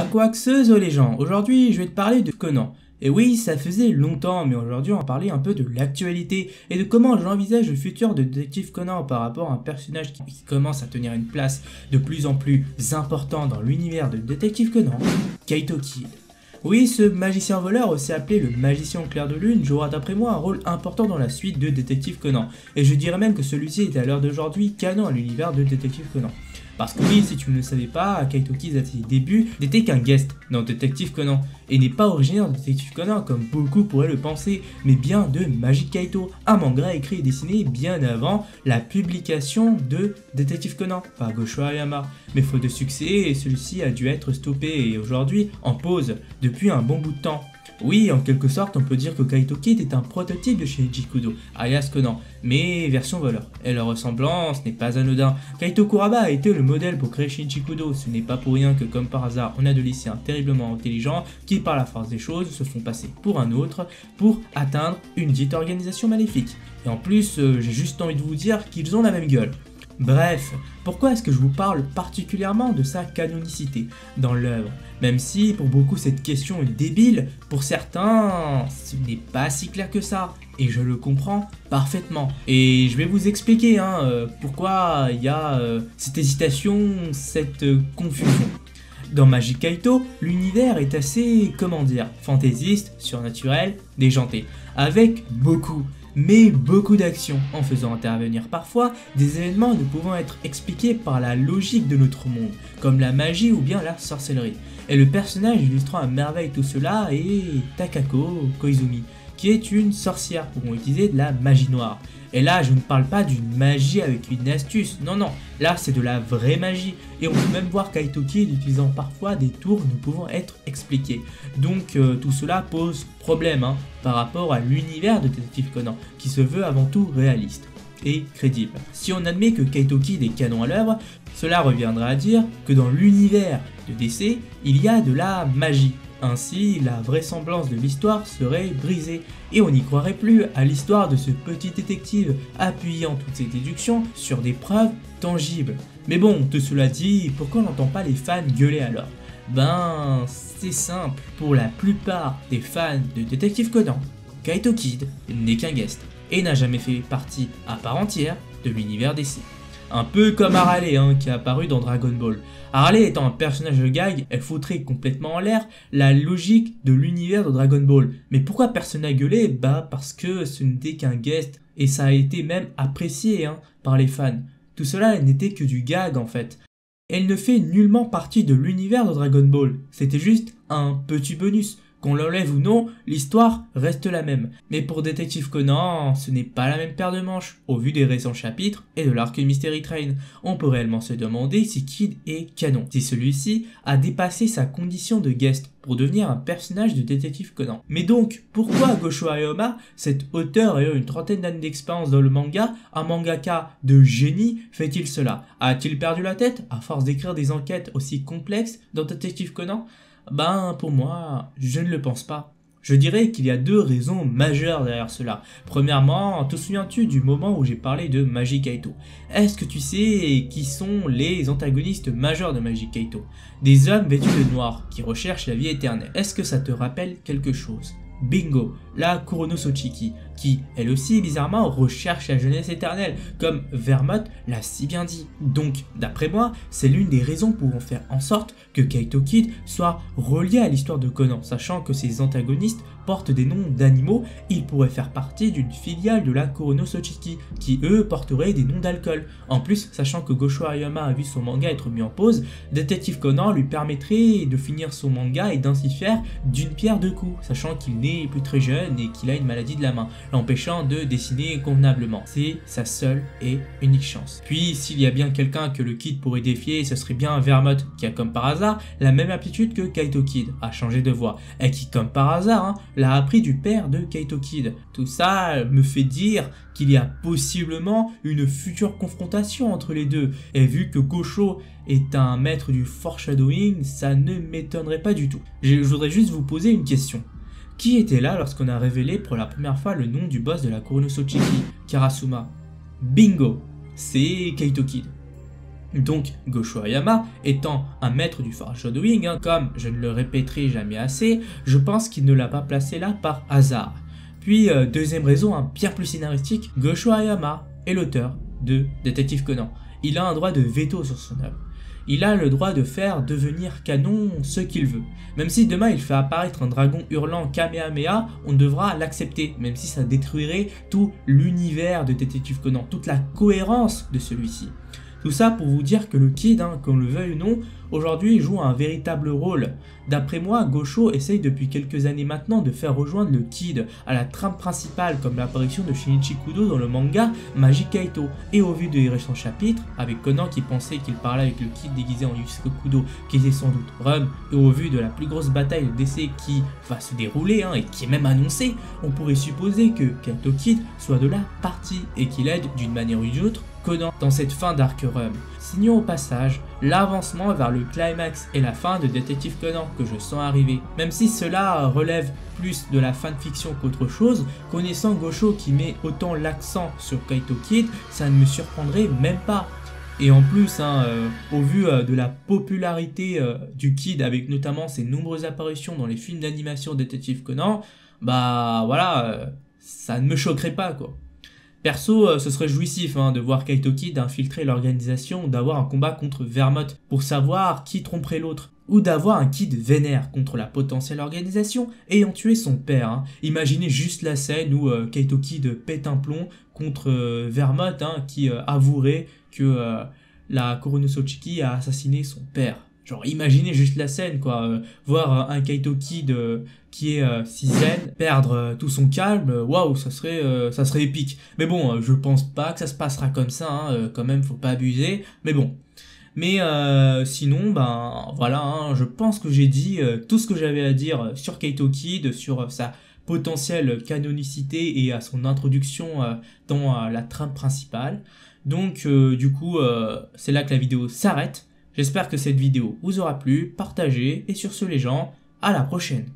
Ah quoique les gens, aujourd'hui je vais te parler de Conan. Et oui, ça faisait longtemps, mais aujourd'hui on va parler un peu de l'actualité et de comment j'envisage le futur de Détective Conan par rapport à un personnage qui commence à tenir une place de plus en plus importante dans l'univers de Détective Conan, Kaito Kid. Oui, ce magicien voleur, aussi appelé le magicien au clair de lune, jouera d'après moi un rôle important dans la suite de Détective Conan. Et je dirais même que celui-ci est à l'heure d'aujourd'hui canon à l'univers de Détective Conan. Parce que oui, si tu ne le savais pas, Kaito Kid à ses débuts n'était qu'un guest dans Détective Conan, et n'est pas originaire de Détective Conan comme beaucoup pourraient le penser, mais bien de Magic Kaito, un manga écrit et dessiné bien avant la publication de Détective Conan par Gosho Aoyama. Mais faute de succès, celui-ci a dû être stoppé et aujourd'hui en pause depuis un bon bout de temps. Oui, en quelque sorte, on peut dire que Kaito Kid est un prototype de Shinji Kudo, alias Conan, mais version voleur. Et leur ressemblance n'est pas anodin. Kaito Kuraba a été le modèle pour créer Shinji Kudo. Ce n'est pas pour rien que, comme par hasard, on a de lycéens terriblement intelligents qui, par la force des choses, se font passer pour un autre pour atteindre une dite organisation maléfique. Et en plus, j'ai juste envie de vous dire qu'ils ont la même gueule. Bref, pourquoi est-ce que je vous parle particulièrement de sa canonicité dans l'œuvre? Même si pour beaucoup cette question est débile, pour certains ce n'est pas si clair que ça, et je le comprends parfaitement. Et je vais vous expliquer pourquoi il y a cette hésitation, cette confusion. Dans Magic Kaito, l'univers est assez, comment dire, fantaisiste, surnaturel, déjanté, avec beaucoup d'actions, en faisant intervenir parfois des événements ne pouvant être expliqués par la logique de notre monde, comme la magie ou bien la sorcellerie. Et le personnage illustrant à merveille tout cela est Takako Koizumi, qui est une sorcière pour utiliser de la magie noire. Et là, je ne parle pas d'une magie avec une astuce, non, là c'est de la vraie magie. Et on peut même voir Kaito Kid utilisant parfois des tours ne pouvant être expliqués. Donc tout cela pose problème par rapport à l'univers de Détective Conan, qui se veut avant tout réaliste et crédible. Si on admet que Kaito Kid est canon à l'œuvre, cela reviendra à dire que dans l'univers de DC, il y a de la magie. Ainsi, la vraisemblance de l'histoire serait brisée et on n'y croirait plus à l'histoire de ce petit détective appuyant toutes ses déductions sur des preuves tangibles. Mais bon, tout cela dit, pourquoi on n'entend pas les fans gueuler alors? Ben, c'est simple, pour la plupart des fans de Détective Conan, Kaito Kid n'est qu'un guest et n'a jamais fait partie à part entière de l'univers DC. Un peu comme Harley qui est apparu dans Dragon Ball. Harley étant un personnage de gag, elle foutrait complètement en l'air la logique de l'univers de Dragon Ball. Mais pourquoi personne n'a gueulé? Bah parce que ce n'était qu'un guest et ça a été même apprécié par les fans. Tout cela n'était que du gag en fait. Elle ne fait nullement partie de l'univers de Dragon Ball. C'était juste un petit bonus. Qu'on l'enlève ou non, l'histoire reste la même. Mais pour Détective Conan, ce n'est pas la même paire de manches. Au vu des récents chapitres et de l'arc Mystery Train, on peut réellement se demander si Kid est canon. Si celui-ci a dépassé sa condition de guest pour devenir un personnage de Détective Conan. Mais donc, pourquoi Gosho Aoyama, cet auteur ayant une trentaine d'années d'expérience dans le manga, un mangaka de génie, fait-il cela? A-t-il perdu la tête à force d'écrire des enquêtes aussi complexes dans Détective Conan? Ben, pour moi, je ne le pense pas. Je dirais qu'il y a deux raisons majeures derrière cela. Premièrement, te souviens-tu du moment où j'ai parlé de Magic Kaito? Est-ce que tu sais qui sont les antagonistes majeurs de Magic Kaito? Des hommes vêtus de noir qui recherchent la vie éternelle. Est-ce que ça te rappelle quelque chose? Bingo, la Kurono Sochiki, qui, elle aussi, bizarrement, recherche la jeunesse éternelle, comme Vermont l'a si bien dit. Donc, d'après moi, c'est l'une des raisons pour faire en sorte que Kaito Kid soit relié à l'histoire de Conan, sachant que ses antagonistes portent des noms d'animaux, ils pourraient faire partie d'une filiale de la Kurono Sochiki, qui eux porteraient des noms d'alcool. En plus, sachant que Gosho Aoyama a vu son manga être mis en pause, Détective Conan lui permettrait de finir son manga et d'ainsi faire d'une pierre deux coups, sachant qu'il n'est plus très jeune et qu'il a une maladie de la main, l'empêchant de dessiner convenablement. C'est sa seule et unique chance. Puis, s'il y a bien quelqu'un que le Kid pourrait défier, ce serait bien Vermont, qui a comme par hasard la même aptitude que Kaito Kid, a changé de voix, et qui comme par hasard l'a appris du père de Kaito Kid. Tout ça me fait dire qu'il y a possiblement une future confrontation entre les deux, et vu que Gosho est un maître du foreshadowing, ça ne m'étonnerait pas du tout. Je voudrais juste vous poser une question. Qui était là lorsqu'on a révélé pour la première fois le nom du boss de la Kurono Sochiki, Karasuma? Bingo, c'est Kaito Kid. Donc Gosho Ayama étant un maître du foreshadowing, comme je ne le répéterai jamais assez, je pense qu'il ne l'a pas placé là par hasard. Puis deuxième raison, bien plus scénaristique, Gosho Ayama est l'auteur de Détective Conan. Il a un droit de veto sur son œuvre. Il a le droit de faire devenir canon ce qu'il veut. Même si demain il fait apparaître un dragon hurlant Kamehameha, on devra l'accepter, même si ça détruirait tout l'univers de Détective Conan, toute la cohérence de celui-ci. Tout ça pour vous dire que le Kid, qu'on le veuille ou non, aujourd'hui joue un véritable rôle. D'après moi, Gosho essaye depuis quelques années maintenant de faire rejoindre le Kid à la trame principale, comme l'apparition de Shinichi Kudo dans le manga Magic Kaito. Et au vu des récents chapitres, avec Conan qui pensait qu'il parlait avec le Kid déguisé en Yusuke Kudo, qui était sans doute Rum, et au vu de la plus grosse bataille de DC qui va se dérouler, et qui est même annoncée, on pourrait supposer que Kaito Kid soit de la partie, et qu'il aide d'une manière ou d'une autre Conan dans cette fin d'arc Rum. Signons au passage l'avancement vers le climax et la fin de Détective Conan que je sens arriver. Même si cela relève plus de la fanfiction qu'autre chose, connaissant Gosho qui met autant l'accent sur Kaito Kid, ça ne me surprendrait même pas. Et en plus, au vu de la popularité du Kid avec notamment ses nombreuses apparitions dans les films d'animation Détective Conan, bah voilà, ça ne me choquerait pas quoi. Perso, ce serait jouissif de voir Kaito Kid infiltrer l'organisation ou d'avoir un combat contre Vermont pour savoir qui tromperait l'autre. Ou d'avoir un Kid vénère contre la potentielle organisation ayant tué son père. Imaginez juste la scène où Kaito Kid pète un plomb contre Vermont qui avouerait que la Kuronosuchiki a assassiné son père. Genre imaginez juste la scène quoi, voir un Kaito Kid qui est si zen, perdre tout son calme, waouh, ça serait épique. Mais bon, je pense pas que ça se passera comme ça, quand même faut pas abuser, mais bon. Mais sinon, ben voilà, je pense que j'ai dit tout ce que j'avais à dire sur Kaito Kid, sur sa potentielle canonicité et à son introduction dans la trame principale. Donc du coup, c'est là que la vidéo s'arrête. J'espère que cette vidéo vous aura plu, partagez, et sur ce les gens, à la prochaine.